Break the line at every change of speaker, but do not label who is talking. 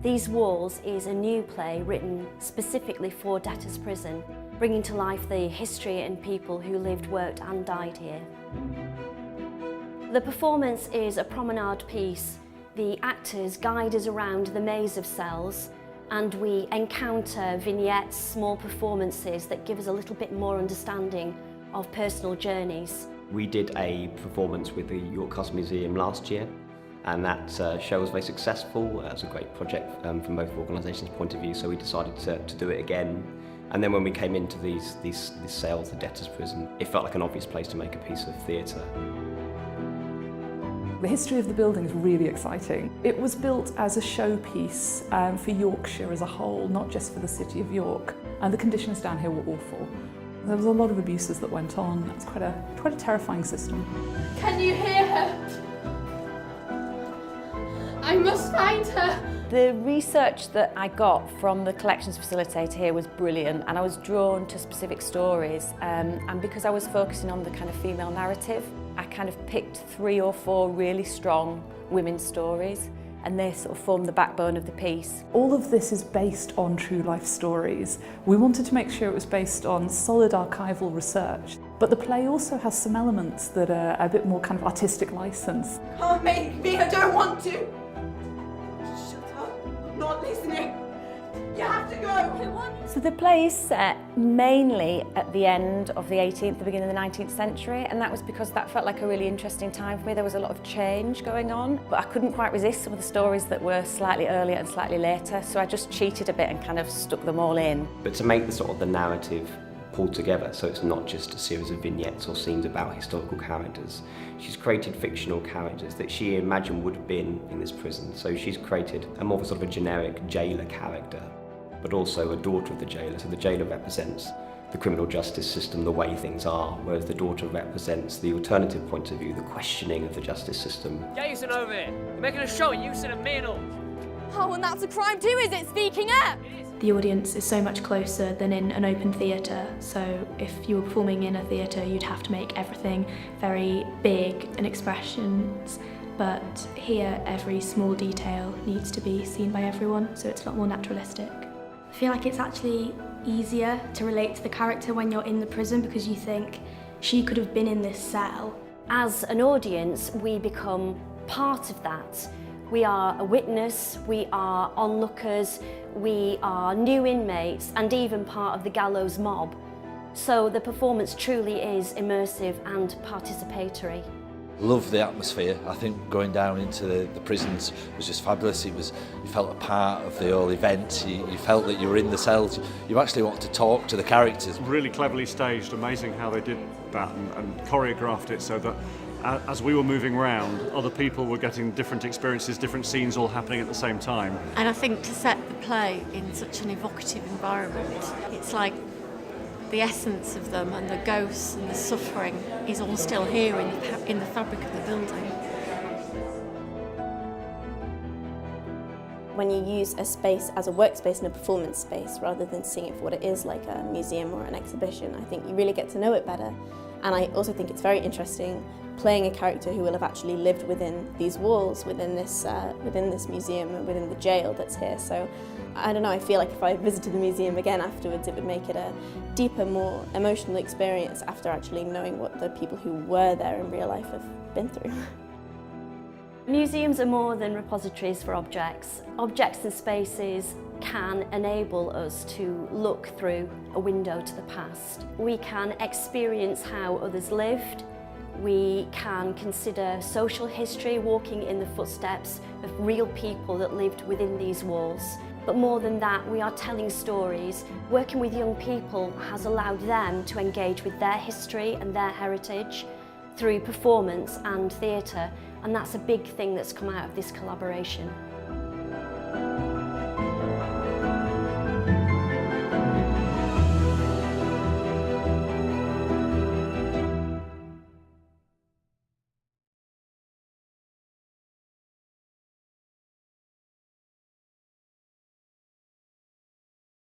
These Walls is a new play written specifically for Debtors Prison, bringing to life the history and people who lived, worked and died here. The performance is a promenade piece. The actors guide us around the maze of cells and we encounter vignettes, small performances that give us a little bit more understanding of personal journeys.
We did a performance with the York Castle Museum last year, and that show was very successful. It was a great project from both organisations' point of view, so we decided to do it again. And then when we came into these sales, the Debtors Prison, it felt like an obvious place to make a piece of theatre.
The history of the building is really exciting. It was built as a showpiece for Yorkshire as a whole, not just for the city of York. And the conditions down here were awful. There was a lot of abuses that went on. It's quite a terrifying system.
Can you hear her? I must find her.
The research that I got from the collections facilitator here was brilliant, and I was drawn to specific stories, and because I was focusing on the kind of female narrative, I kind of picked 3 or 4 really strong women's stories, and they sort of formed the backbone of the piece.
All of this is based on true life stories. We wanted to make sure it was based on solid archival research, but the play also has some elements that are a bit more kind of artistic license.
Can't make me, I don't want to. Shut up, I'm not listening. You have to go.
So the play is set mainly at the end of the 18th, the beginning of the 19th century, and that was because that felt like a really interesting time for me. There was a lot of change going on, but I couldn't quite resist some of the stories that were slightly earlier and slightly later, so I just cheated a bit and kind of stuck them all in.
But to make the narrative pulled together, so it's not just a series of vignettes or scenes about historical characters, she's created fictional characters that she imagined would have been in this prison. So she's created a more sort of a generic jailer character, but also a daughter of the jailer. So the jailer represents the criminal justice system, the way things are, whereas the daughter represents the alternative point of view, the questioning of the justice system.
Get you sit over here. You're making a show and you sit at me and all.
Oh, and that's a crime too, is it? Speaking up!
The audience is so much closer than in an open theatre, so if you were performing in a theatre you'd have to make everything very big and expressions, but here every small detail needs to be seen by everyone, so it's a lot more naturalistic.
I feel like it's actually easier to relate to the character when you're in the prison because you think she could have been in this cell.
As an audience, we become part of that. We are a witness, we are onlookers, we are new inmates and even part of the gallows mob. So the performance truly is immersive and participatory.
Love the atmosphere. I think going down into the prisons was just fabulous. You felt a part of the whole event. You felt that you were in the cells. You actually wanted to talk to the characters.
Really cleverly staged. Amazing how they did that and choreographed it so that as we were moving around, other people were getting different experiences, different scenes all happening at the same time.
And I think to set the play in such an evocative environment, it's like the essence of them and the ghosts and the suffering is all still here in the fabric of the building.
When you use a space as a workspace and a performance space rather than seeing it for what it is, like a museum or an exhibition, I think you really get to know it better. And I also think it's very interesting playing a character who will have actually lived within these walls, within this museum and within the jail that's here. So I don't know, I feel like if I visited the museum again afterwards, it would make it a deeper, more emotional experience after actually knowing what the people who were there in real life have been through.
Museums are more than repositories for objects. Objects and spaces can enable us to look through a window to the past. We can experience how others lived. We can consider social history, walking in the footsteps of real people that lived within these walls. But more than that, we are telling stories. Working with young people has allowed them to engage with their history and their heritage through performance and theatre, and that's a big thing that's come out of this collaboration.